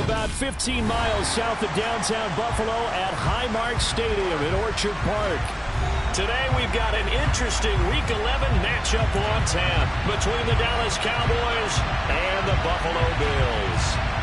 about 15 miles south of downtown Buffalo at Highmark Stadium in Orchard Park. Today we've got an interesting Week 11 matchup on tap between the Dallas Cowboys and the Buffalo Bills.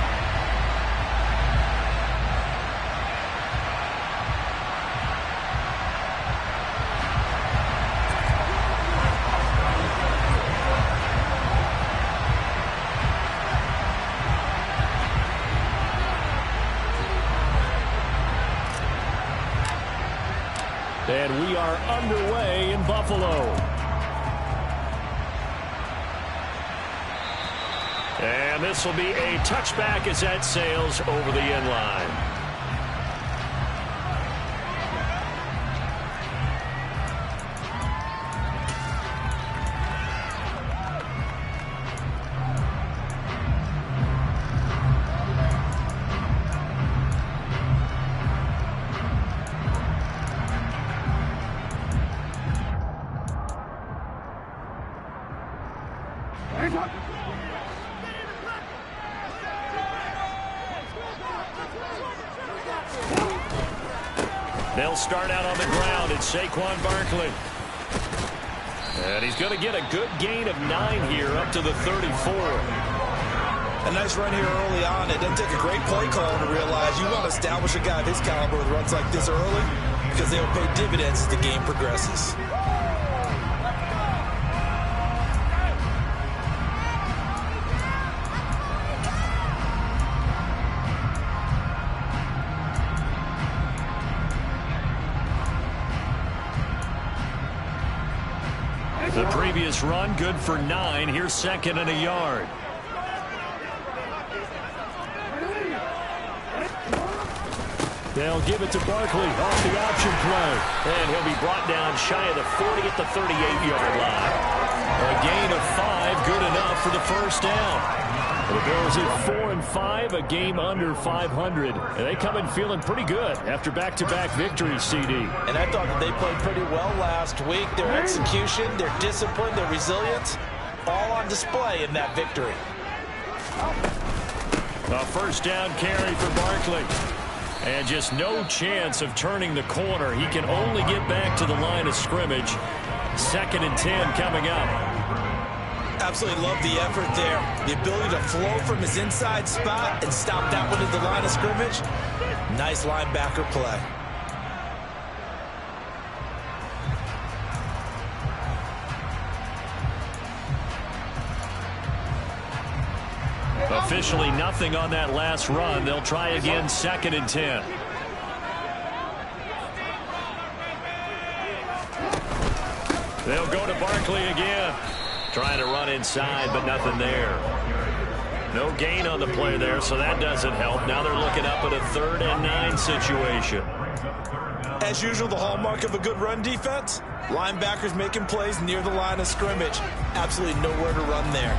And we are underway in Buffalo. And this will be a touchback as that sails over the end line. They'll start out on the ground. It's Saquon Barkley. And he's going to get a good gain of 9 here up to the 34. A nice run here early on. It doesn't take a great play call to realize you want to establish a guy of his caliber with runs like this early because they'll pay dividends as the game progresses. The previous run, good for 9. Here's 2nd and a yard. They'll give it to Barkley off the option play. And he'll be brought down shy of the 40 at the 38-yard line. A gain of 5, good enough for the first down. The Bills at 4-5, a game under 500. And they come in feeling pretty good after back-to-back victories, CD. And I thought that they played pretty well last week. Their execution, their discipline, their resilience, all on display in that victory. A first down carry for Barkley. And just no chance of turning the corner. He can only get back to the line of scrimmage. 2nd and 10 coming up. Absolutely love the effort there. The ability to flow from his inside spot and stop that one at the line of scrimmage. Nice linebacker play. Officially nothing on that last run. They'll try again 2nd and 10. They'll go to Barkley again. Trying to run inside, but nothing there. No gain on the play there, so that doesn't help. Now they're looking up at a 3rd and 9 situation. As usual, the hallmark of a good run defense, linebackers making plays near the line of scrimmage. Absolutely nowhere to run there.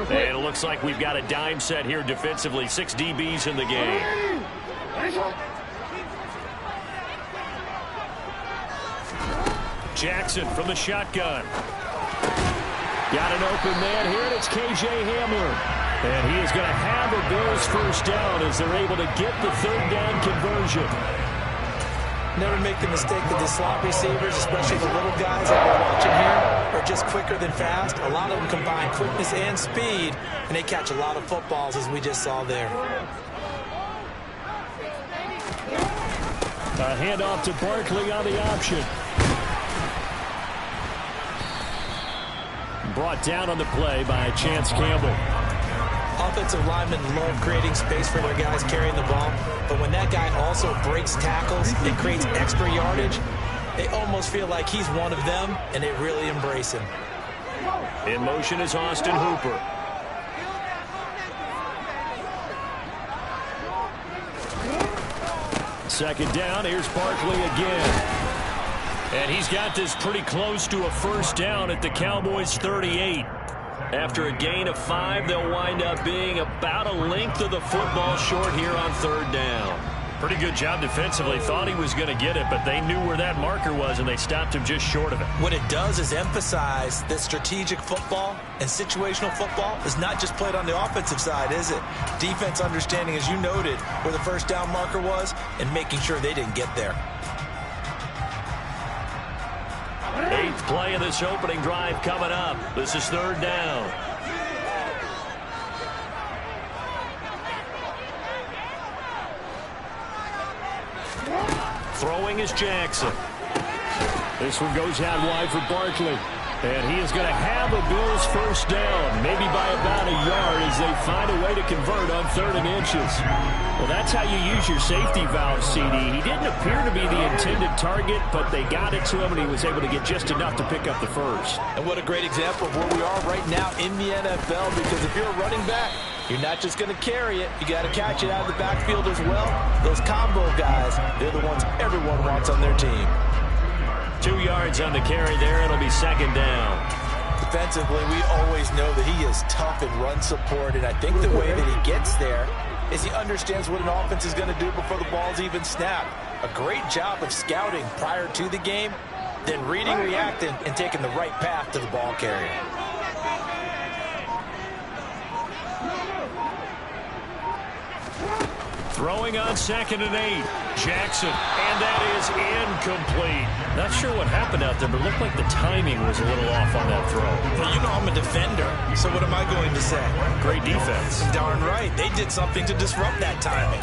And it looks like we've got a dime set here defensively. 6 DBs in the game. Jackson from the shotgun. Got an open man here, and it's K.J. Hamler. And he is going to have a Bills first down as they're able to get the 3rd down conversion. Never make the mistake that the slot receivers, especially the little guys that we're watching here, are just quicker than fast. A lot of them combine quickness and speed, and they catch a lot of footballs, as we just saw there. A handoff to Barkley on the option. Brought down on the play by Chance Campbell. Offensive linemen love creating space for their guys carrying the ball, but when that guy also breaks tackles and creates extra yardage, they almost feel like he's one of them, and they really embrace him. In motion is Austin Hooper. Second down, here's Barkley again. And he's got this pretty close to a first down at the Cowboys' 38. After a gain of 5, they'll wind up being about a length of the football short here on 3rd down. Pretty good job defensively. Thought he was going to get it, but they knew where that marker was, and they stopped him just short of it. What it does is emphasize that strategic football and situational football is not just played on the offensive side, is it? Defense understanding, as you noted, where the first down marker was and making sure they didn't get there. 8th play of this opening drive coming up. This is 3rd down. Throwing is Jackson. This one goes out wide for Barkley. And he is going to have a Bills first down, maybe by about a yard as they find a way to convert on 3rd and inches. Well, that's how you use your safety valve, CD. He didn't appear to be the intended target, but they got it to him, and he was able to get just enough to pick up the first. And what a great example of where we are right now in the NFL, because if you're a running back, you're not just going to carry it. You got to catch it out of the backfield as well. Those combo guys, they're the ones everyone wants on their team. 2 yards on the carry there. It'll be 2nd down. Defensively, we always know that he is tough in run support, and I think the way that he gets there is he understands what an offense is going to do before the ball's even snapped. A great job of scouting prior to the game, then reading, reacting, and taking the right path to the ball carrier. Throwing on 2nd and 8. Jackson, and that is incomplete. Not sure what happened out there, but it looked like the timing was a little off on that throw. Well, you know I'm a defender, so what am I going to say? Great defense. Darn right. They did something to disrupt that timing.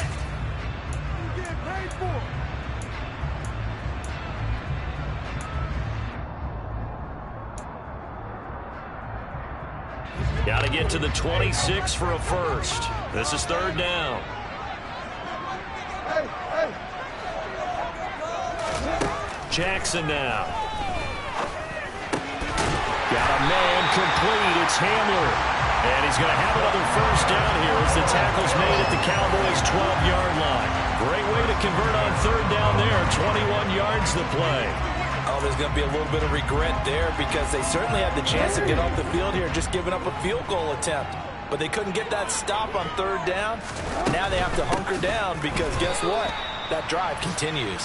Got to get to the 26 for a first. This is 3rd down. Jackson now. Got a man complete. It's Hamler. And he's going to have another first down here as the tackle's made at the Cowboys' 12-yard line. Great way to convert on 3rd down there. 21 yards to play. Oh, there's going to be a little bit of regret there because they certainly had the chance to get off the field here, just giving up a field goal attempt. But they couldn't get that stop on 3rd down. Now they have to hunker down because guess what? That drive continues.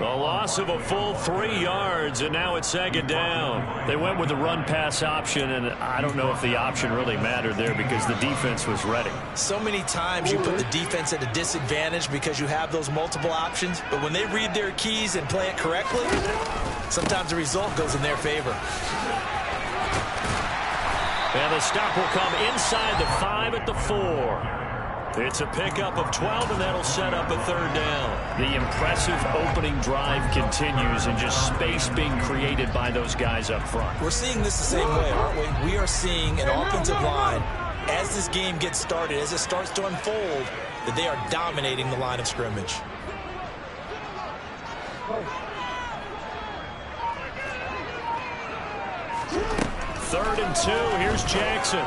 A loss of a full 3 yards, and now it's 2nd down. They went with the run-pass option, and I don't know if the option really mattered there because the defense was ready. So many times you put the defense at a disadvantage because you have those multiple options, but when they read their keys and play it correctly, sometimes the result goes in their favor. And the stop will come inside the 5 at the 4. It's a pickup of 12, and that'll set up a 3rd down. The impressive opening drive continues, and just space being created by those guys up front. We're seeing this the same way, aren't we? We are seeing an offensive line, as this game gets started, as it starts to unfold, that they are dominating the line of scrimmage. Third and 2. Here's Jackson.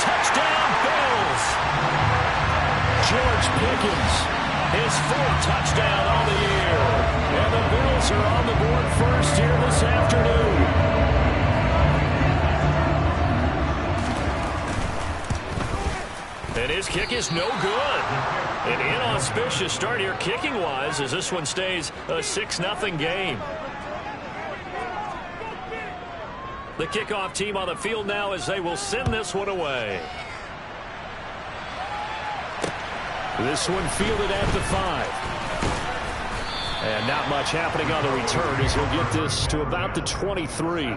Touchdown, Bills! George Pickens, his 4th touchdown on the year. And the Bills are on the board first here this afternoon. And his kick is no good. An inauspicious start here kicking-wise as this one stays a 6-0 game. The kickoff team on the field now as they will send this one away. This one fielded at the 5. And not much happening on the return as he'll get this to about the 23.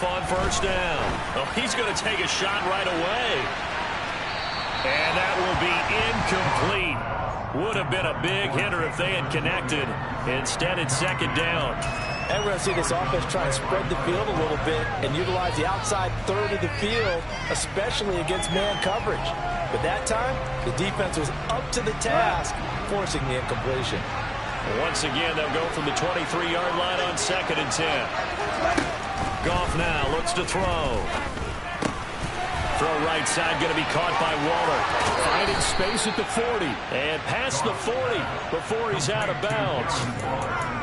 On first down. Oh, he's going to take a shot right away. And that will be incomplete. Would have been a big hitter if they had connected. Instead, it's 2nd down. And we're going to see this offense try and spread the field a little bit and utilize the outside 3rd of the field, especially against man coverage. But that time, the defense was up to the task, forcing the incompletion. Once again, they'll go from the 23-yard line on 2nd and 10. Goff now looks to throw. Throw right side, going to be caught by Waller. Finding space at the 40. And past the 40 before he's out of bounds.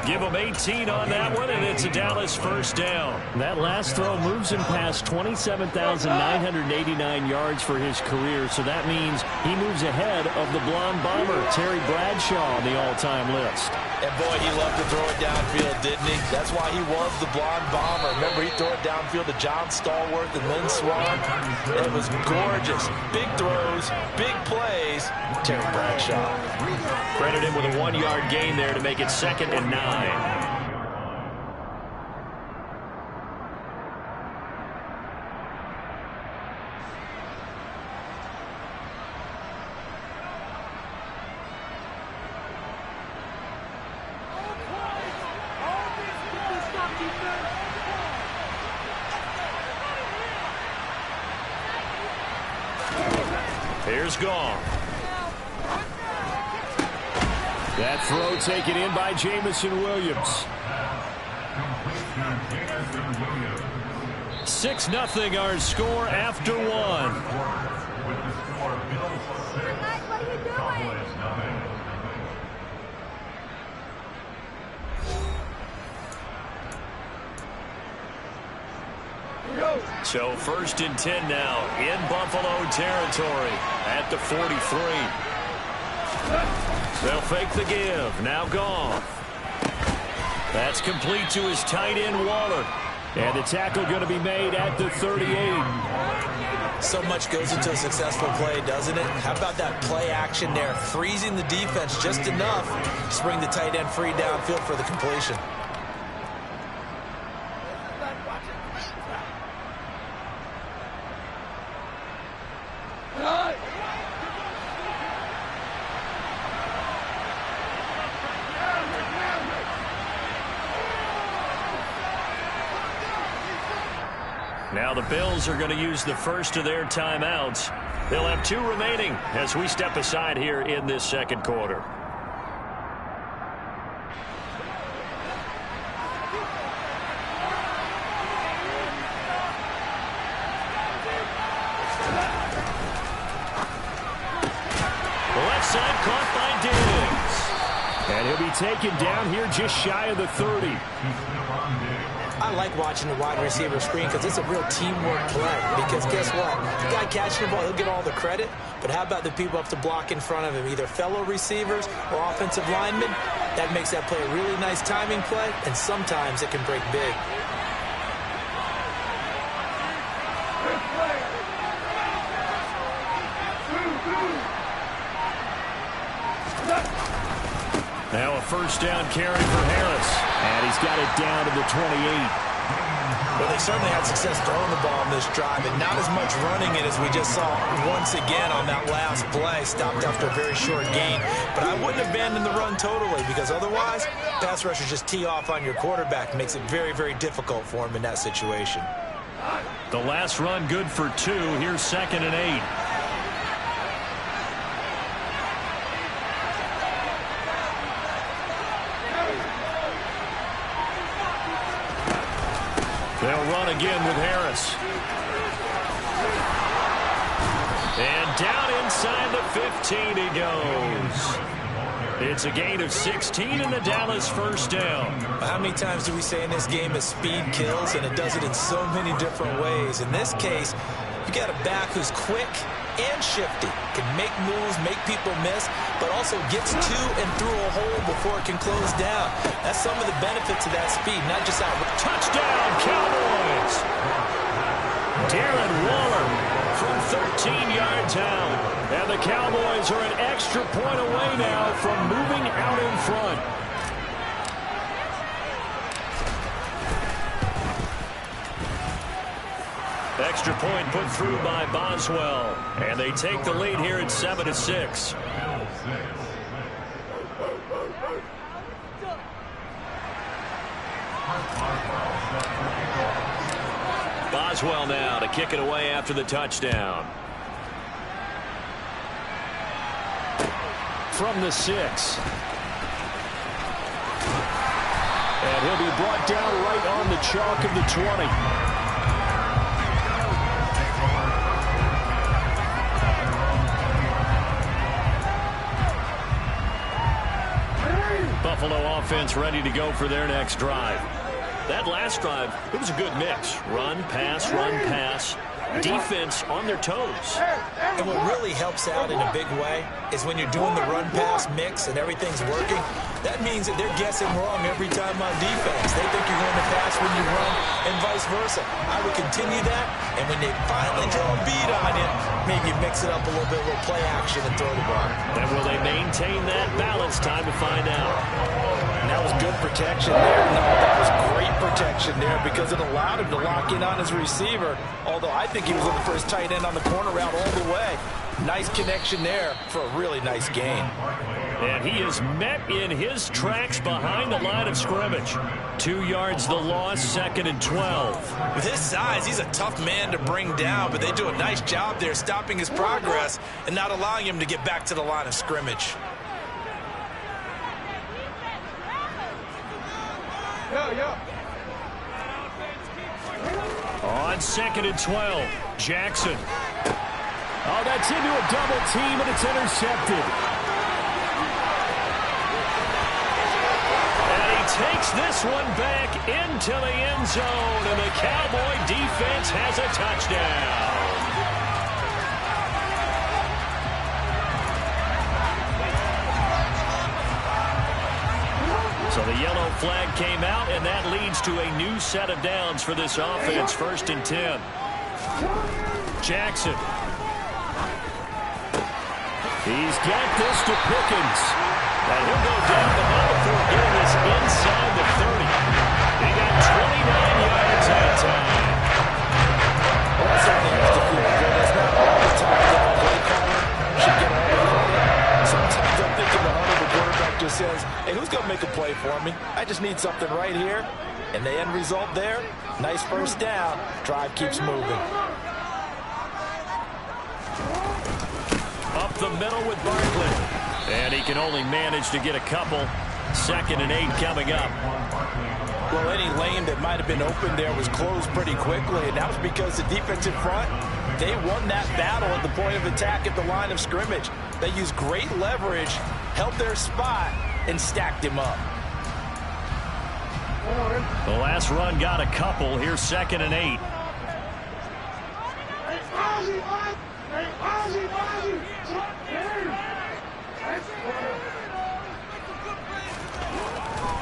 Give him 18 on that one, and it's a Dallas first down. That last throw moves him past 27,989 yards for his career, so that means he moves ahead of the blonde bomber, Terry Bradshaw, on the all-time list. And boy, he loved to throw it downfield, didn't he? That's why he was the blonde bomber. Remember, he'd throw it downfield to John Stallworth and Lynn Swann. It was gorgeous. Big throws, big plays. Terry Bradshaw. Credit him with a 1-yard gain there to make it 2nd and 9. Here's Goff. That throw taken in by Jamison Williams. 6-0 our score after one. So 1st and 10 now in Buffalo territory at the 43. They'll fake the give. Now Goff. That's complete to his tight end, Waller. And the tackle going to be made at the 38. So much goes into a successful play, doesn't it? How about that play action there? Freezing the defense just enough to bring the tight end free downfield for the completion. Now the Bills are going to use the first of their timeouts. They'll have 2 remaining as we step aside here in this second quarter. The left side caught by Diggs. And he'll be taken down here just shy of the 30. I like watching the wide receiver screen because it's a real teamwork play. Because guess what? The guy catching the ball, he'll get all the credit. But how about the people up to block in front of him, either fellow receivers or offensive linemen? That makes that play a really nice timing play, and sometimes it can break big. Now a first down carry for Harris. And he's got it down to the 28. Well, they certainly had success throwing the ball on this drive, and not as much running it as we just saw once again on that last play. Stopped after a very short gain. But I wouldn't abandon the run totally, because otherwise, pass rushers just tee off on your quarterback. Makes it very, very difficult for him in that situation. The last run good for 2. Here's 2nd and 8. They'll run again with Harris. And down inside the 15 he goes. It's a gain of 16 and the Dallas first down. How many times do we say in this game that speed kills, and it does it in so many different ways? In this case, you got a back who's quick and shifty, can make moves, make people miss, but also gets to and through a hole before it can close down. That's some of the benefits of that speed, not just out. Touchdown, Cowboys! Darren Waller from 13 yards out. And the Cowboys are an extra point away now from moving out in front. Extra point put through by Boswell. And they take the lead here at 7-6. Boswell now to kick it away after the touchdown. From the 6. And he'll be brought down right on the chalk of the 20. Buffalo offense ready to go for their next drive. That last drive, it was a good mix. Run, pass, defense on their toes. And what really helps out in a big way is when you're doing the run-pass mix and everything's working, that means that they're guessing wrong every time on defense. They think you're going to pass when you run and vice versa. I would continue that, and when they finally draw a beat on you, maybe mix it up a little bit, a little play action and throw the ball. And will they maintain that balance? Time to find out. And that was good protection there. No, that was great protection there because it allowed him to lock in on his receiver, although I think he was looking for his tight end on the corner route all the way. Nice connection there for a really nice gain. And he is met in his tracks behind the line of scrimmage. 2 yards the loss, 2nd and 12. With his size, he's a tough man to bring down, but they do a nice job there stopping his progress and not allowing him to get back to the line of scrimmage. On 2nd and 12, Jackson. Oh, that's into a double team, and it's intercepted. And he takes this one back into the end zone, and the Cowboy defense has a touchdown. So the yellow flag came out, and that leads to a new set of downs for this offense. 1st and 10. Jackson. He's got this to Pickens. And he'll go down the middle before getting this inside the 30. He got 29 yards that time. Well, that's something else to feel good. That's not all the time that the play caller should get all the credit. Sometimes I'm thinking the huddle, the quarterback just says, hey, who's going to make a play for me? I just need something right here. And the end result there, nice first down. Drive keeps moving. Up the middle with Barkley. And he can only manage to get a couple. 2nd and 8 coming up. Well, any lane that might have been open there was closed pretty quickly, and that was because the defensive front, they won that battle at the point of attack at the line of scrimmage. They used great leverage, held their spot, and stacked him up. The last run got a couple. Here's 2nd and 8.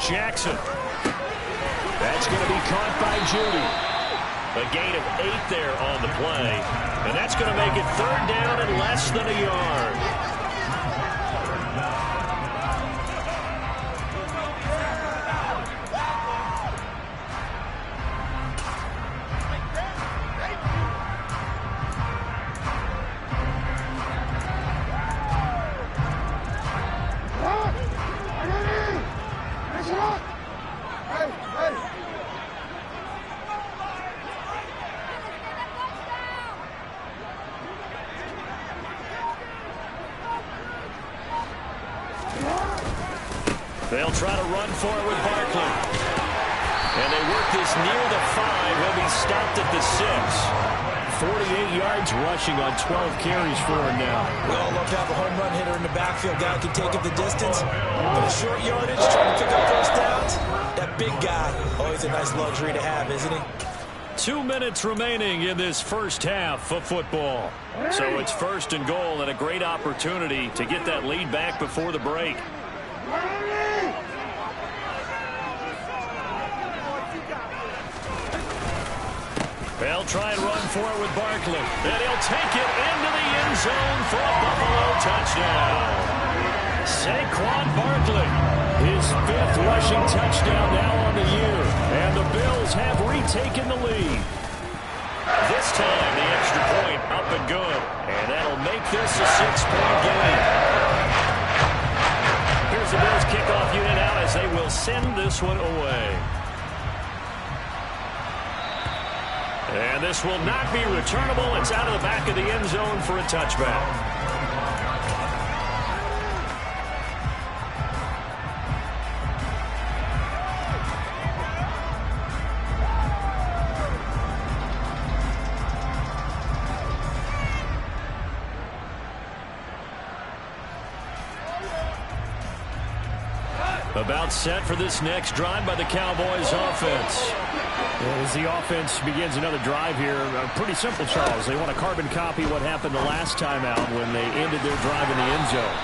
Jackson. That's going to be caught by Judy. A gain of 8 there on the play. And that's going to make it 3rd down and less than a yard. They'll try to run for it with Barkley. And they work this near the 5. He'll be stopped at the 6. 48 yards rushing on 12 carries for him now. We all love to have a home run hitter in the backfield. Guy can take it the distance. But a short yardage, trying to pick up first downs. That big guy, always a nice luxury to have, isn't he? 2 minutes remaining in this first half of football. So it's 1st and goal and a great opportunity to get that lead back before the break. They'll try and run for it with Barkley. And he'll take it into the end zone for a Buffalo touchdown. Saquon Barkley, his 5th rushing touchdown now on the year. And the Bills have retaken the lead. This time, the extra point up and good. And that'll make this a 6-point game. Here's the Bills kickoff unit out as they will send this one away. And this will not be returnable. It's out of the back of the end zone for a touchback. About set for this next drive by the Cowboys offense. As the offense begins another drive here, pretty simple, Charles. They want to carbon copy what happened the last time out when they ended their drive in the end zone.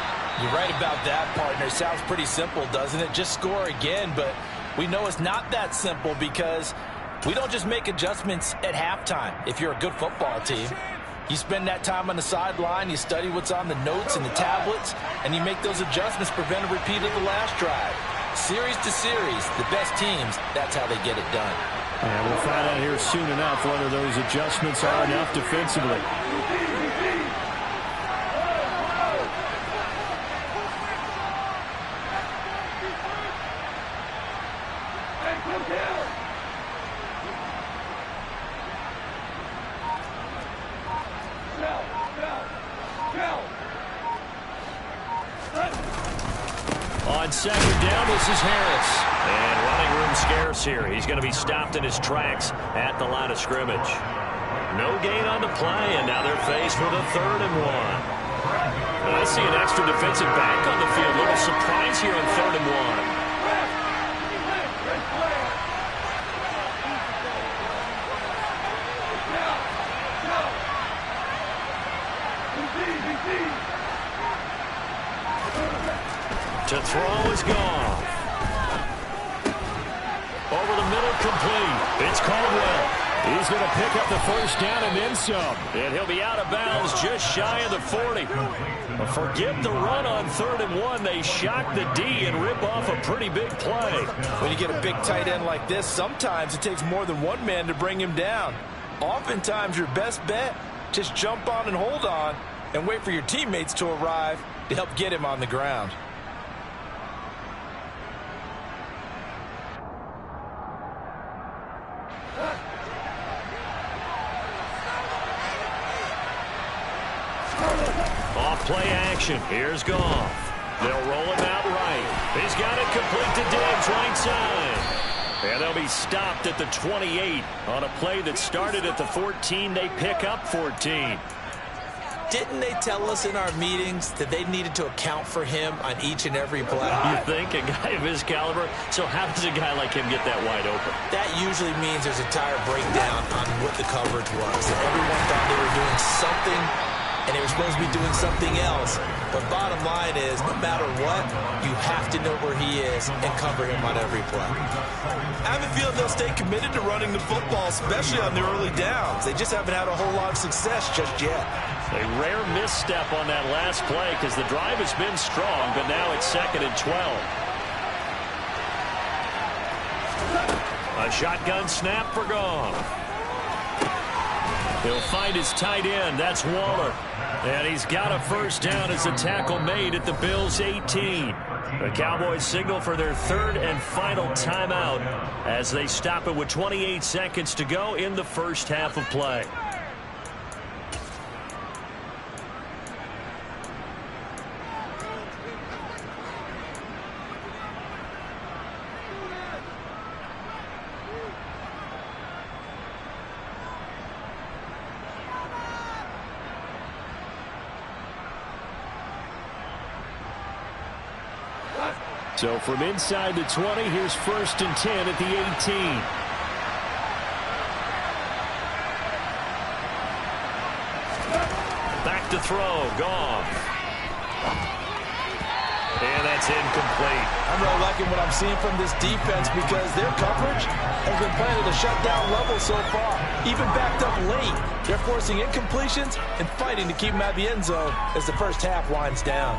You're right about that, partner. Sounds pretty simple, doesn't it? Just score again, but we know it's not that simple because we don't just make adjustments at halftime if you're a good football team. You spend that time on the sideline, you study what's on the notes and the tablets, and you make those adjustments, prevent a repeat of the last drive. Series to series, the best teams, that's how they get it done. And we'll find out here soon enough whether those adjustments are enough defensively. On second down, this is Harris. And running room scarce here. He's going to be stopped in his tracks at the line of scrimmage. No gain on the play, and now they're faced with a 3rd and 1. I see an extra defensive back on the field. A little surprise here on 3rd and 1. To throw is gone. Over the middle, complete. It's Caldwell. He's going to pick up the first down and then some. And he'll be out of bounds just shy of the 40. Forget the run on 3rd and 1. They shock the D and rip off a pretty big play. When you get a big tight end like this, sometimes it takes more than one man to bring him down. Oftentimes, your best bet, just jump on and hold on and wait for your teammates to arrive to help get him on the ground. Play action. Here's Goff. They'll roll him out right. He's got it complete to Diggs right side. And they'll be stopped at the 28 on a play that started at the 14. They pick up 14. Didn't they tell us in our meetings that they needed to account for him on each and every play? You think? A guy of his caliber? So how does a guy like him get that wide open? That usually means there's a tire breakdown on what the coverage was. Everyone thought they were doing something, and they were supposed to be doing something else. But bottom line is, no matter what, you have to know where he is and cover him on every play. I have a feeling they'll stay committed to running the football, especially on the early downs. They just haven't had a whole lot of success just yet. A rare misstep on that last play because the drive has been strong, but now it's 2nd and 12. A shotgun snap for Goff. He'll find his tight end. That's Waller. And he's got a first down as a tackle made at the Bills' 18. The Cowboys signal for their 3rd and final timeout as they stop it with 28 seconds to go in the first half of play. So from inside the 20, here's 1st and 10 at the 18. Back to throw, Goff. And that's incomplete. I'm really liking what I'm seeing from this defense because their coverage has been playing at a shutdown level so far. Even backed up late, they're forcing incompletions and fighting to keep them out of the end zone as the first half winds down.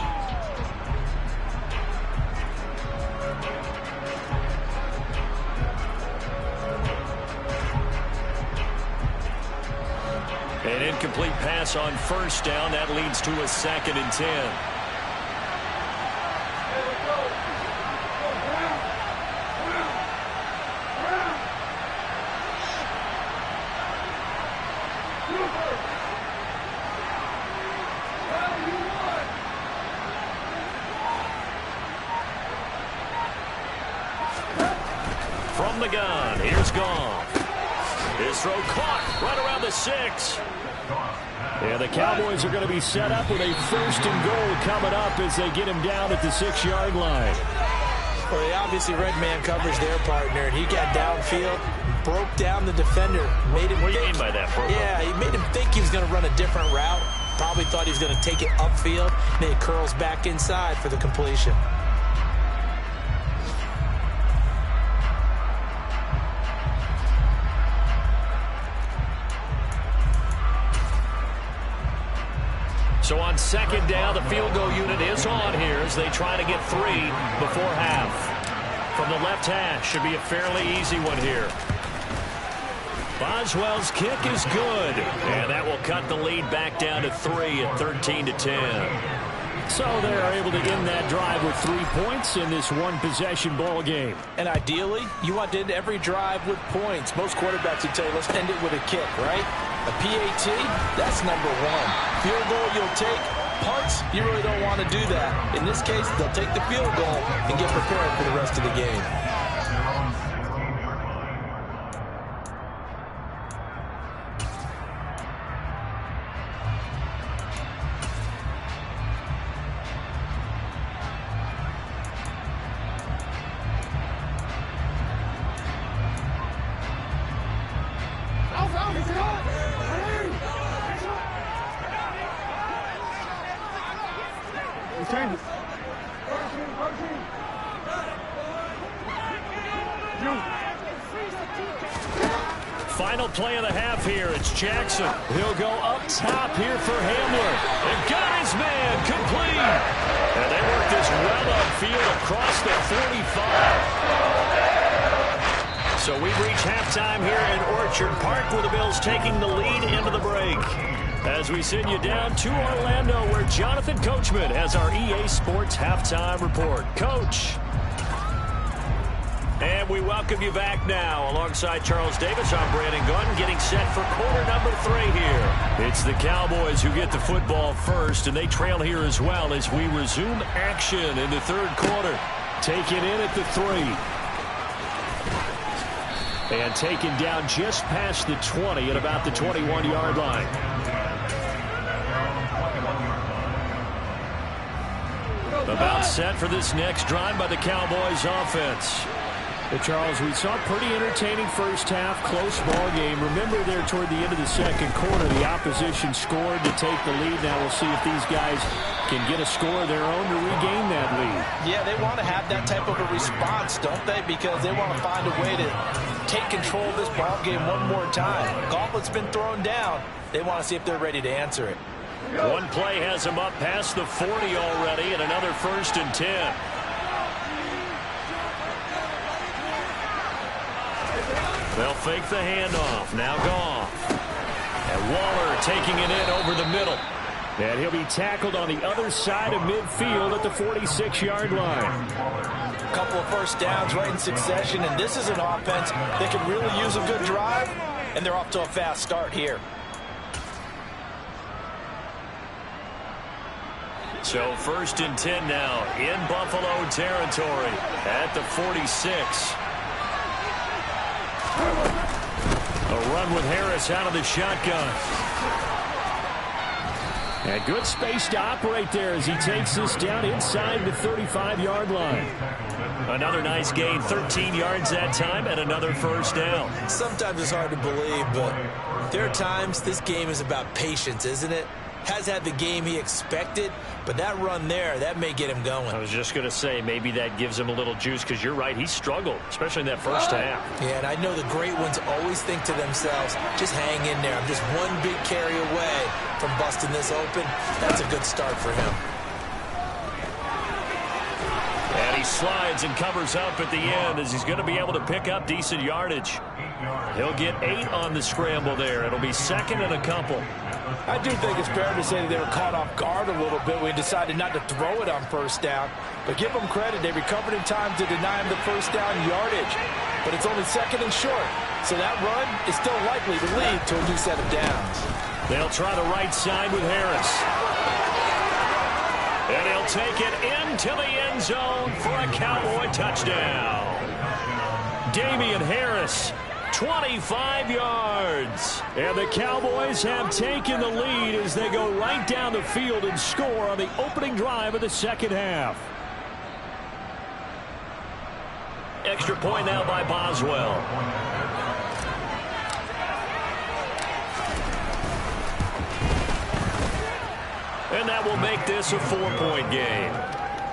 An incomplete pass on first down. That leads to a 2nd and 10. From the gun, here's Goff. His throw caught right around the 6. Yeah, the Cowboys are going to be set up with a 1st and goal coming up as they get him down at the 6-yard line. Well, they obviously read man coverage their partner, and he got downfield, broke down the defender, made him What do you mean by that, Bro? Yeah, he made him think he was going to run a different route. Probably thought he was going to take it upfield, and then he curls back inside for the completion. So on second down, the field goal unit is on here as they try to get 3 before half. From the left hash, should be a fairly easy one here. Boswell's kick is good, and that will cut the lead back down to 3 at 13-10. So they're able to end that drive with 3 points in this one-possession ball game. And ideally, you want to end every drive with points. Most quarterbacks would tell you, let's end it with a kick, right? A PAT, that's number 1. Field goal you'll take. Punts, you really don't want to do that. In this case, they'll take the field goal and get prepared for the rest of the game. Final play of the half here. It's Jackson. He'll go up top here for Hamler. And got his man complete. And they work this well upfield across the 45. So we reach halftime here in Orchard Park with the Bills taking the lead into the break. As we send you down to Orlando where Jonathan Coachman has our EA Sports halftime report. Coach. And we welcome you back now. Alongside Charles Davis, I'm Brandon Gunn, getting set for quarter number 3 here. It's the Cowboys who get the football first, and they trail here as well as we resume action in the third quarter. Taken in at the 3. And taken down just past the 20 at about the 21-yard line. About set for this next drive by the Cowboys offense. Well, Charles, we saw a pretty entertaining first half, close ball game. Remember there toward the end of the second quarter, the opposition scored to take the lead. Now we'll see if these guys can get a score of their own to regain that lead. Yeah, they want to have that type of a response, don't they? Because they want to find a way to take control of this ball game one more time. Gauntlet's been thrown down. They want to see if they're ready to answer it. One play has them up past the 40 already, and another 1st and 10. They'll fake the handoff. Now Goff. And Waller taking it in over the middle. And he'll be tackled on the other side of midfield at the 46-yard line. A couple of first downs right in succession, and this is an offense that can really use a good drive, and they're off to a fast start here. So 1st and 10 now in Buffalo territory at the 46. A run with Harris out of the shotgun. And good space to operate there as he takes this down inside the 35-yard line. Another nice gain, 13 yards that time, and another 1st down. Sometimes it's hard to believe, but there are times this game is about patience, isn't it? Has had the game he expected, but that run there, that may get him going. I was just going to say, maybe that gives him a little juice, because you're right, he struggled, especially in that first half. Yeah, and I know the great ones always think to themselves, just hang in there. I'm just one big carry away from busting this open. That's a good start for him. And he slides and covers up at the end as he's going to be able to pick up decent yardage. He'll get 8 on the scramble there. It'll be 2nd and a couple. I do think it's fair to say that they were caught off guard a little bit when he decided not to throw it on 1st down. But give them credit. They recovered in time to deny him the 1st down yardage. But it's only 2nd and short. So that run is still likely to lead to a new set of downs. They'll try the right side with Harris. And he'll take it into the end zone for a Cowboy touchdown. Damian Harris, 25 yards. And the Cowboys have taken the lead as they go right down the field and score on the opening drive of the second half. Extra point now by Boswell. And that will make this a 4-point game.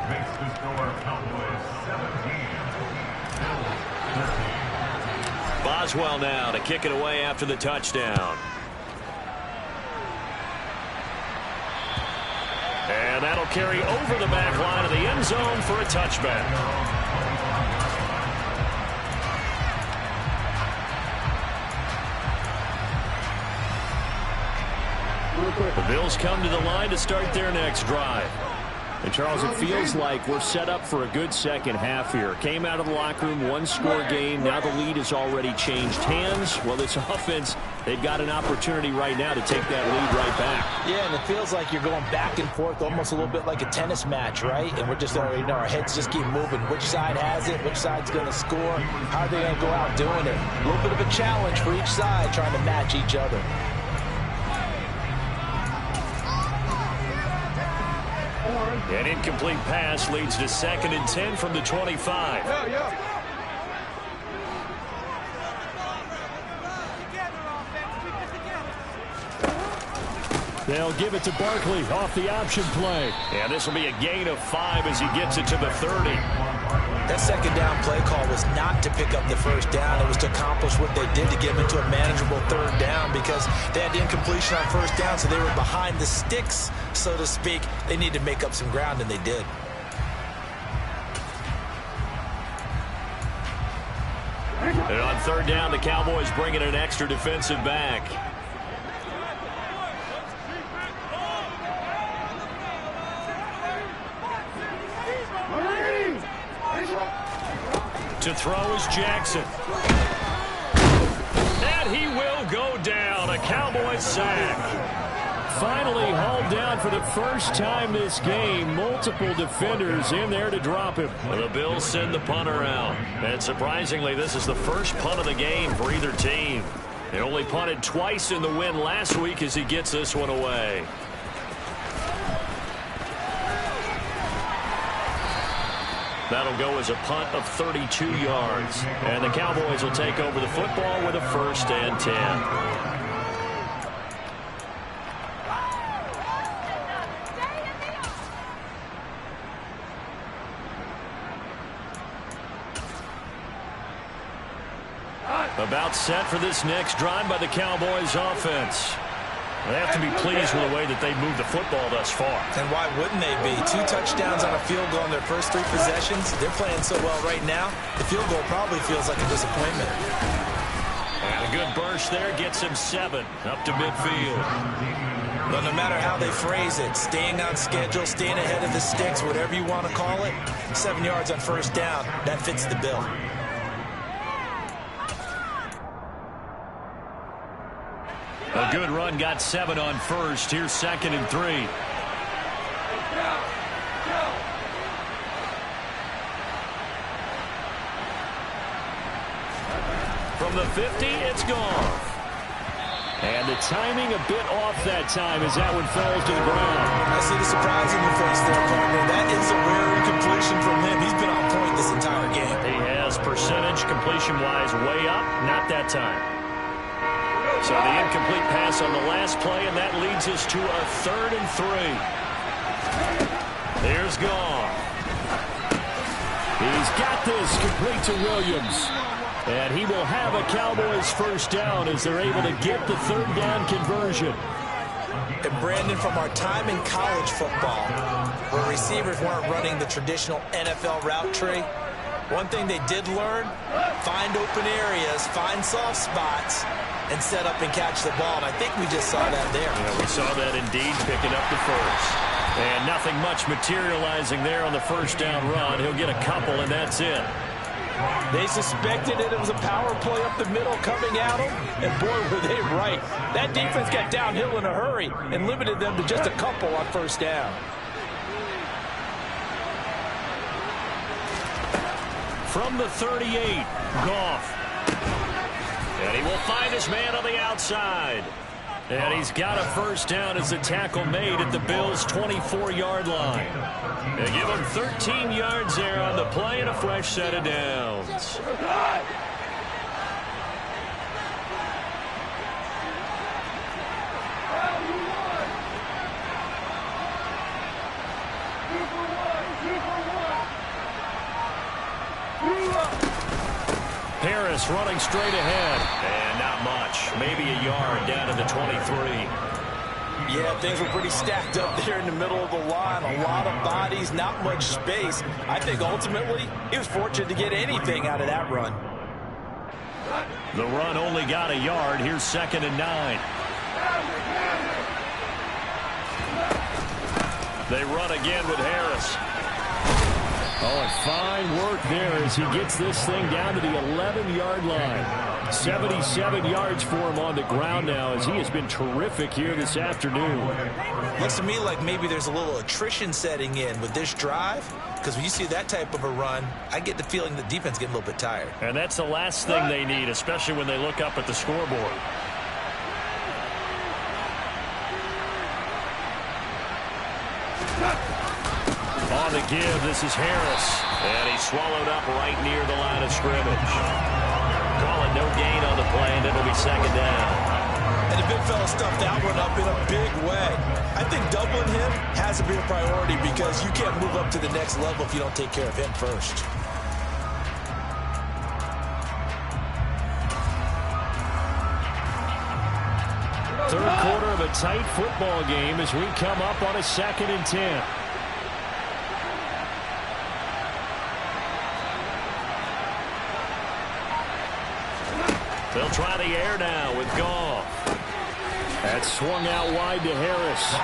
Makes the score Cowboys 17. Boswell now to kick it away after the touchdown. And that'll carry over the back line of the end zone for a touchback. The Bills come to the line to start their next drive. And Charles, it feels like we're set up for a good second half here. Came out of the locker room, one-score game. Now the lead has already changed hands. Well, this offense, they've got an opportunity right now to take that lead right back. Yeah, and it feels like you're going back and forth almost a little bit like a tennis match, right? And we're just already know our heads just keep moving. Which side has it? Which side's going to score? How are they going to go out doing it? A little bit of a challenge for each side trying to match each other. An incomplete pass leads to 2nd and 10 from the 25. They'll give it to Barkley off the option play. And this will be a gain of 5 as he gets it to the 30. That second down play call was not to pick up the first down. It was to accomplish what they did to get them into a manageable 3rd down because they had the incompletion on 1st down, so they were behind the sticks, so to speak. They needed to make up some ground, and they did. And on 3rd down, the Cowboys bring in an extra defensive back. To throw is Jackson. And he will go down. A Cowboys sack. Finally hauled down for the first time this game. Multiple defenders in there to drop him. The Bills send the punter out. And surprisingly, this is the first punt of the game for either team. They only punted twice in the win last week as he gets this one away. That'll go as a punt of 32 yards. And the Cowboys will take over the football with a 1st and 10. About set for this next drive by the Cowboys offense. They have to be pleased with the way that they've moved the football thus far. And why wouldn't they be? 2 touchdowns on a field goal in their first 3 possessions. They're playing so well right now, the field goal probably feels like a disappointment. And a good burst there gets him 7 up to midfield. But no matter how they phrase it, staying on schedule, staying ahead of the sticks, whatever you want to call it, 7 yards on 1st down, that fits the bill. A good run got 7 on 1st. Here's 2nd and 3. From the 50, it's gone. And the timing a bit off that time as that one falls to the ground. I see the surprise in your face there, partner. That is a rare incompletion from him. He's been on point this entire game. He has percentage completion-wise way up. Not that time. So the incomplete pass on the last play, and that leads us to a 3rd and 3. Here's Goff. He's got this complete to Williams. And he will have a Cowboys 1st down as they're able to get the 3rd down conversion. And Brandon, from our time in college football, where receivers weren't running the traditional NFL route tree, one thing they did learn, find open areas, find soft spots, and set up and catch the ball. And I think we just saw that there. Yeah, we saw that indeed, picking up the 1st. And nothing much materializing there on the 1st down run. He'll get a couple, and that's it. They suspected it was a power play up the middle coming at them, and boy, were they right. That defense got downhill in a hurry and limited them to just a couple on 1st down. From the 38, Goff. And he will find his man on the outside. And he's got a first down as the tackle made at the Bills' 24-yard line. They give him 13 yards there on the play and a fresh set of downs. Harris running straight ahead. And not much. Maybe a yard down to the 23. Yeah, things were pretty stacked up there in the middle of the line. A lot of bodies, not much space. I think ultimately he was fortunate to get anything out of that run. The run only got a yard. Here's 2nd and 9. They run again with Harris. Oh, and fine work there as he gets this thing down to the 11-yard line. 77 yards for him on the ground now as he has been terrific here this afternoon. Looks to me like maybe there's a little attrition setting in with this drive, because when you see that type of a run, I get the feeling the defense getting a little bit tired. And that's the last thing they need, especially when they look up at the scoreboard. On the give, this is Harris. And he's swallowed up right near the line of scrimmage. Calling no gain on the play, and it'll be 2nd down. And the big fella stuffed that one up in a big way. I think doubling him has to be a priority because you can't move up to the next level if you don't take care of him first. Third quarter of a tight football game as we come up on a 2nd and 10. They'll try the air now with Goff. That's swung out wide to Harris.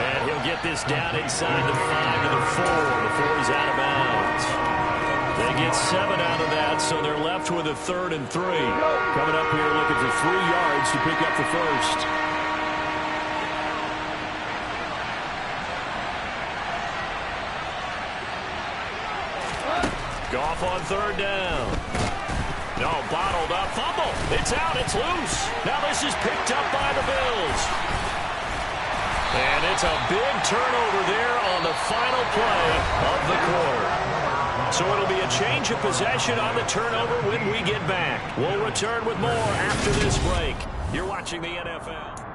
And he'll get this down inside the 5 to the 4 before he's out of bounds. They get 7 out of that, so they're left with a 3rd and 3. Coming up here looking for 3 yards to pick up the first. Goff on 3rd down. No, bottled up. Fumble. It's out. It's loose. Now this is picked up by the Bills. And it's a big turnover there on the final play of the quarter. So it'll be a change of possession on the turnover when we get back. We'll return with more after this break. You're watching the NFL.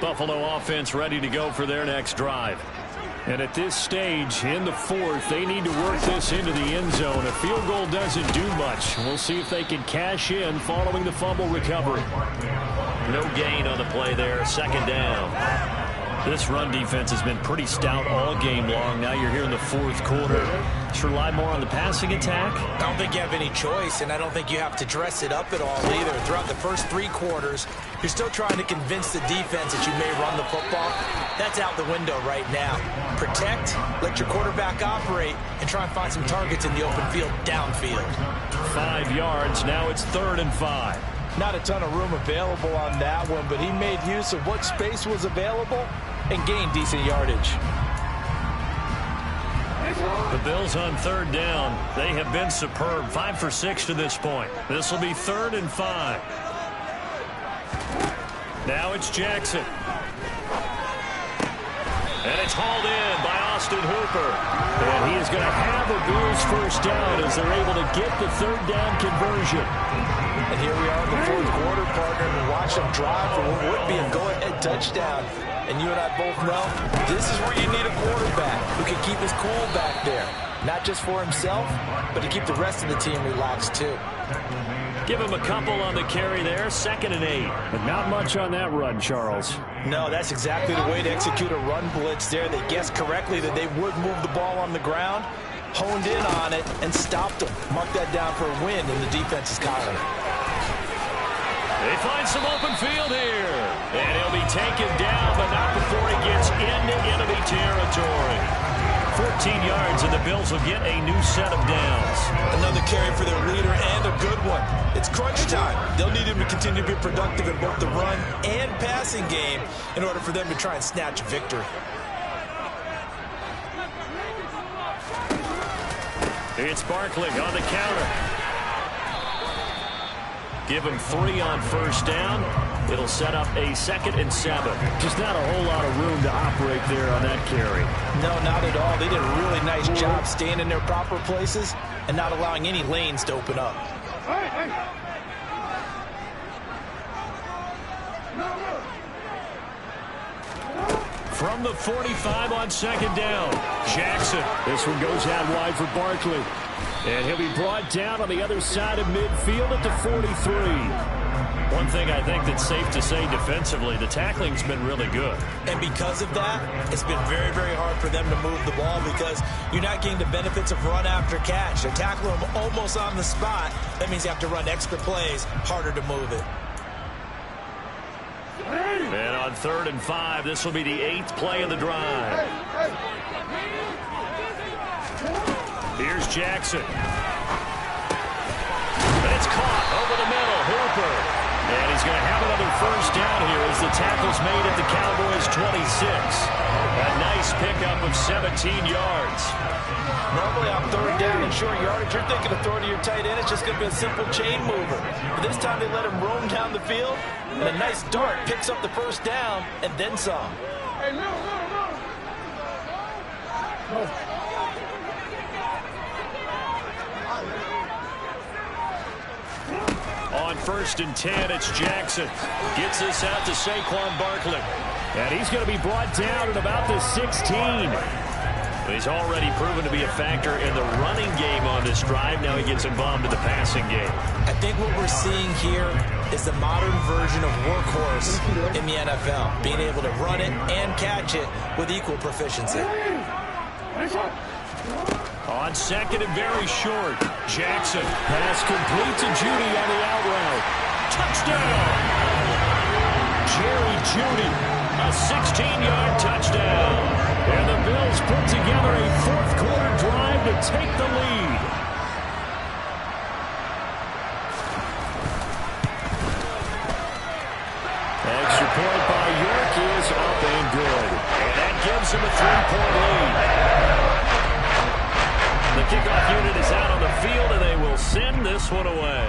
Buffalo offense ready to go for their next drive. And at this stage, in the 4th, they need to work this into the end zone. A field goal doesn't do much. We'll see if they can cash in following the fumble recovery. No gain on the play there. 2nd down. This run defense has been pretty stout all game long. Now you're here in the 4th quarter. Just rely more on the passing attack. I don't think you have any choice, and I don't think you have to dress it up at all either. Throughout the first 3 quarters, you're still trying to convince the defense that you may run the football. That's out the window right now. Protect, let your quarterback operate, and try and find some targets in the open field downfield. 5 yards. Now it's 3rd and 5. Not a ton of room available on that one, but he made use of what space was available and gained decent yardage. The Bills on 3rd down. They have been superb. 5 for 6 to this point. This will be 3rd and 5. Now it's Jackson. And it's hauled in by Austin Hooper. And he is going to have a Bills first down as they're able to get the 3rd down conversion. And here we are in the 4th quarter, partner, and watch them drive for what would be a go-ahead touchdown. And you and I both know this is where you need a quarterback who can keep his cool back there. Not just for himself, but to keep the rest of the team relaxed too. Give him a couple on the carry there. 2nd and 8. But not much on that run, Charles. No, that's exactly the way to execute a run blitz there. They guessed correctly that they would move the ball on the ground, honed in on it, and stopped them. Mark that down for a win in the defense's column. They find some open field here. And he'll be taken down, but not before he gets into enemy territory. 14 yards, and the Bills will get a new set of downs. Another carry for their leader, and a good one. It's crunch time. They'll need him to continue to be productive in both the run and passing game in order for them to try and snatch a victory. It's Barkley on the counter. Give him 3 on first down. It'll set up a 2nd and 7. Just not a whole lot of room to operate there on that carry. No, not at all. They did a really nice job staying in their proper places and not allowing any lanes to open up. From the 45 on 2nd down, Jackson. This one goes out wide for Barkley. And he'll be brought down on the other side of midfield at the 43. One thing I think that's safe to say defensively, the tackling's been really good. And because of that, it's been very, very hard for them to move the ball because you're not getting the benefits of run after catch. They tackle them almost on the spot. That means you have to run extra plays, harder to move it. And on 3rd and 5, this will be the 8th play of the drive. Here's Jackson. And it's caught over the middle. Hooper. And he's going to have another first down here as the tackle's made at the Cowboys' 26. A nice pickup of 17 yards. Normally on 3rd down and short yardage, you're thinking of throwing to your tight end. It's just going to be a simple chain mover. But this time they let him roam down the field. And a nice dart picks up the first down and then some. On 1st and 10, it's Jackson. Gets this out to Saquon Barkley. And he's going to be brought down at about the 16. He's already proven to be a factor in the running game on this drive. Now he gets involved in the passing game. I think what we're seeing here is the modern version of workhorse in the NFL, being able to run it and catch it with equal proficiency. On 2nd and very short, Jackson. Pass complete to Judy on the out route. Touchdown! Jerry Judy, a 16-yard touchdown. And the Bills put together a 4th quarter drive to take the lead. Extra point by York is up and good. And that gives him a 3-point lead. The kickoff unit is out on the field, and they will send this one away.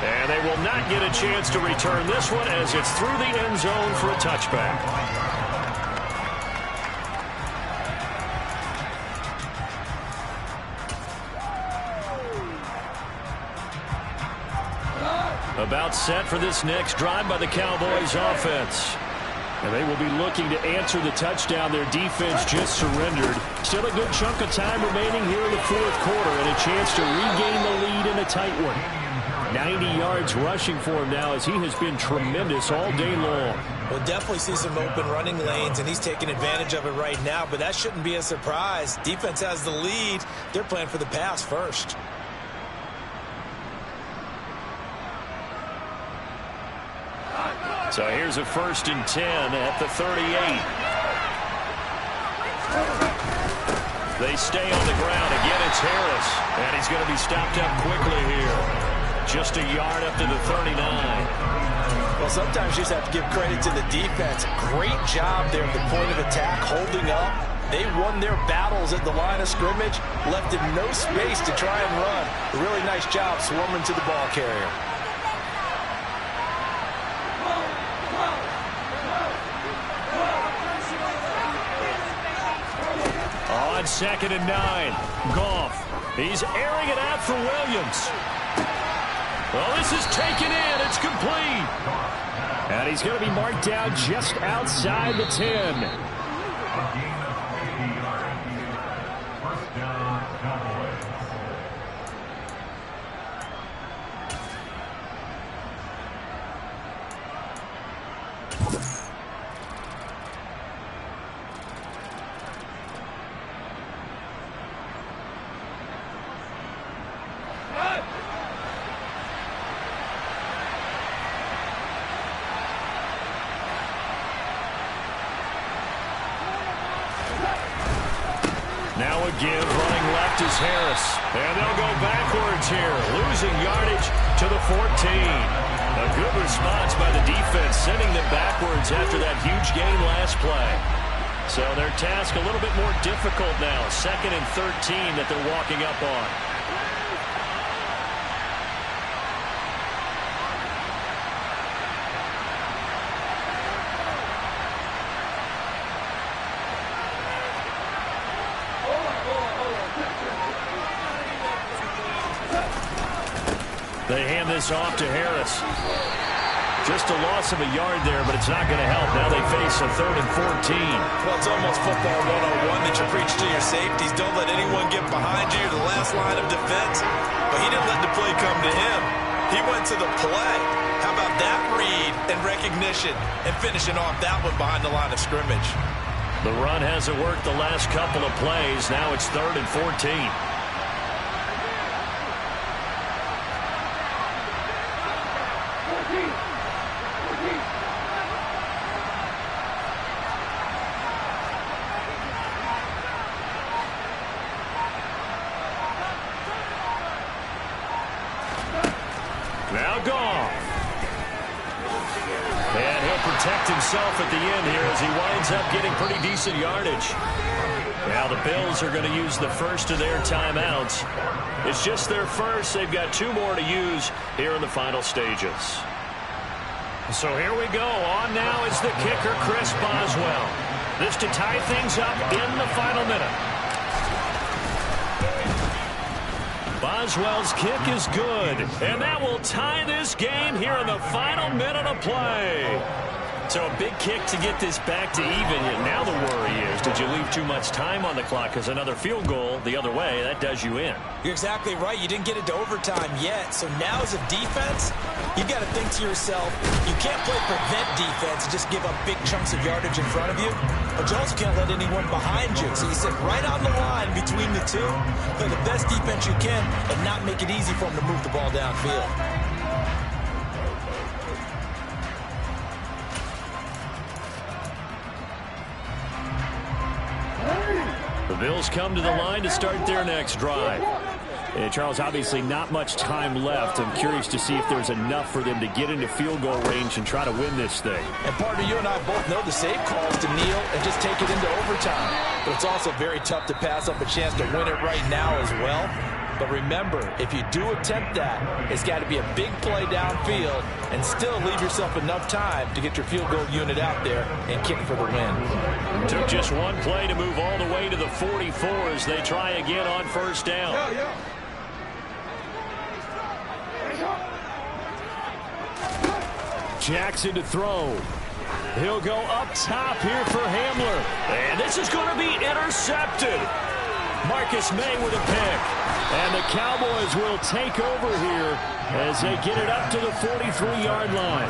And they will not get a chance to return this one as it's through the end zone for a touchback. About set for this next drive by the Cowboys offense. And they will be looking to answer the touchdown their defense just surrendered. Still a good chunk of time remaining here in the 4th quarter and a chance to regain the lead in a tight one. 90 yards rushing for him now as he has been tremendous all day long. We'll definitely see some open running lanes, and he's taking advantage of it right now, but that shouldn't be a surprise. Defense has the lead. They're playing for the pass first. So here's a 1st and 10 at the 38. They stay on the ground. Again, it's Harris. And he's going to be stopped up quickly here. Just a yard up to the 39. Well, sometimes you just have to give credit to the defense. Great job there at the point of attack, holding up. They won their battles at the line of scrimmage, left in no space to try and run. A really nice job swarming to the ball carrier. On 2nd and 9, Goff. He's airing it out for Williams. Well, this is taken in. It's complete. And he's going to be marked down just outside the 10. First down, Cowboys. Now a give, running left is Harris. And they'll go backwards here, losing yardage to the 14. A good response by the defense, sending them backwards after that huge gain last play. So their task a little bit more difficult now. 2nd and 13 that they're walking up on. They hand this off to Harris. Just a loss of a yard there, but it's not going to help. Now they face a 3rd and 14. Well, it's almost football 101 that you preach to your safeties. Don't let anyone get behind you, the last line of defense. But he didn't let the play come to him. He went to the play. How about that read and recognition and finishing off that one behind the line of scrimmage? The run hasn't worked the last couple of plays. Now it's 3rd and 14. Now gone. And he'll protect himself at the end here as he winds up getting pretty decent yardage. Now the Bills are going to use the first of their timeouts. It's just their first. They've got 2 more to use here in the final stages. So here we go. On now is the kicker, Chris Boswell. This to tie things up in the final minute. Boswell's kick is good, and that will tie this game here in the final minute of play. So a big kick to get this back to even. Now the worry is, did you leave too much time on the clock? Because another field goal the other way, that does you in. You're exactly right. You didn't get it to overtime yet. So now as a defense, you've got to think to yourself, you can't play prevent defense and just give up big chunks of yardage in front of you. But you also can't let anyone behind you. So you sit right on the line between the two, play the best defense you can, and not make it easy for them to move the ball downfield. The Bills come to the line to start their next drive. And Charles, obviously not much time left. I'm curious to see if there's enough for them to get into field goal range and try to win this thing. And partner, you and I both know the safe call is to kneel and just take it into overtime. But it's also very tough to pass up a chance to win it right now as well. But remember, if you do attempt that, it's got to be a big play downfield and still leave yourself enough time to get your field goal unit out there and kick for the win. Took just one play to move all the way to the 44 as they try again on first down. Jackson to throw. He'll go up top here for Hamler. And this is going to be intercepted. Marcus May with a pick. And the Cowboys will take over here as they get it up to the 43-yard line.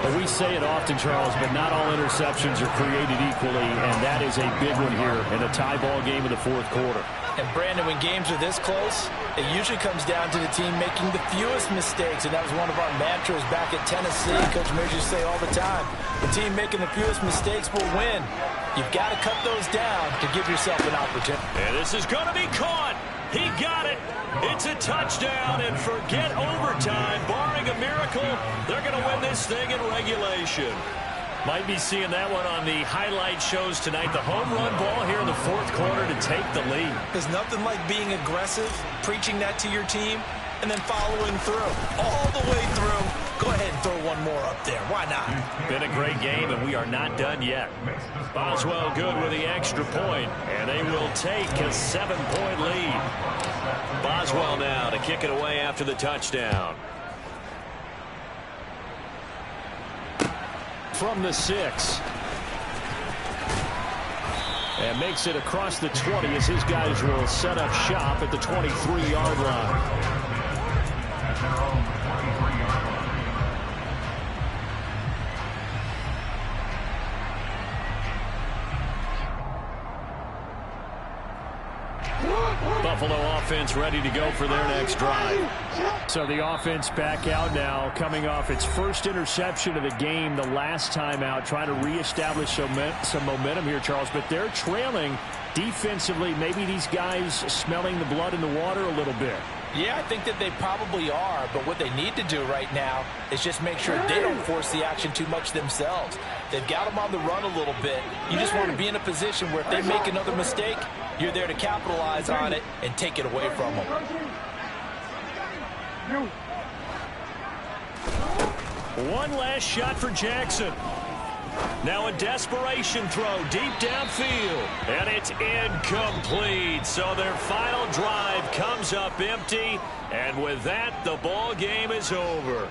And we say it often, Charles, but not all interceptions are created equally, and that is a big one here in a tie ball game in the 4th quarter. And Brandon, when games are this close, it usually comes down to the team making the fewest mistakes, and that was one of our mantras back at Tennessee. Coach Mears used to say all the time, the team making the fewest mistakes will win. You've got to cut those down to give yourself an opportunity. And this is going to be caught. He got it. It's a touchdown, and forget overtime. Barring a miracle, they're going to win this thing in regulation. Might be seeing that one on the highlight shows tonight. The home run ball here in the 4th quarter to take the lead. There's nothing like being aggressive, preaching that to your team, and then following through. All the way through. Go ahead and throw one more up there. Why not? Been a great game, and we are not done yet. Boswell good with the extra point, and they will take a 7-point lead. Boswell now to kick it away after the touchdown. From the 6. And makes it across the 20 as his guys will set up shop at the 23-yard line. Buffalo offense ready to go for their next drive. So the offense back out now, coming off its first interception of the game the last time out, trying to reestablish some momentum here, Charles. But they're trailing defensively, maybe these guys smelling the blood in the water a little bit. Yeah, I think that they probably are, but what they need to do right now is just make sure they don't force the action too much themselves. They've got them on the run a little bit. You just want to be in a position where if they make another mistake, you're there to capitalize on it and take it away from them. One last shot for Jackson. Now a desperation throw deep downfield. And it's incomplete. So their final drive comes up empty. And with that, the ball game is over.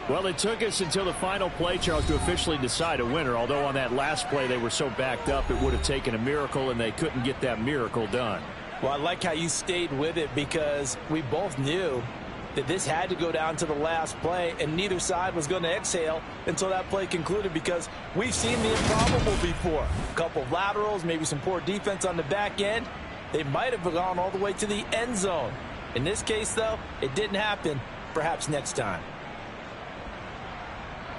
Well, it took us until the final play, Charles, to officially decide a winner. Although on that last play they were so backed up, it would have taken a miracle, and they couldn't get that miracle done. Well, I like how you stayed with it because we both knew that this had to go down to the last play, and neither side was going to exhale until that play concluded because we've seen the improbable before. A couple of laterals, maybe some poor defense on the back end. They might have gone all the way to the end zone. In this case, though, it didn't happen. Perhaps next time.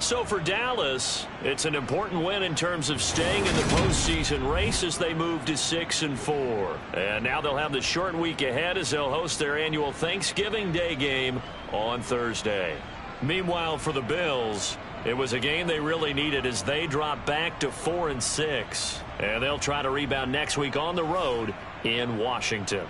So for Dallas, it's an important win in terms of staying in the postseason race as they move to 6-4. And now they'll have the short week ahead as they'll host their annual Thanksgiving Day game on Thursday. Meanwhile, for the Bills, it was a game they really needed as they drop back to 4-6. And they'll try to rebound next week on the road in Washington.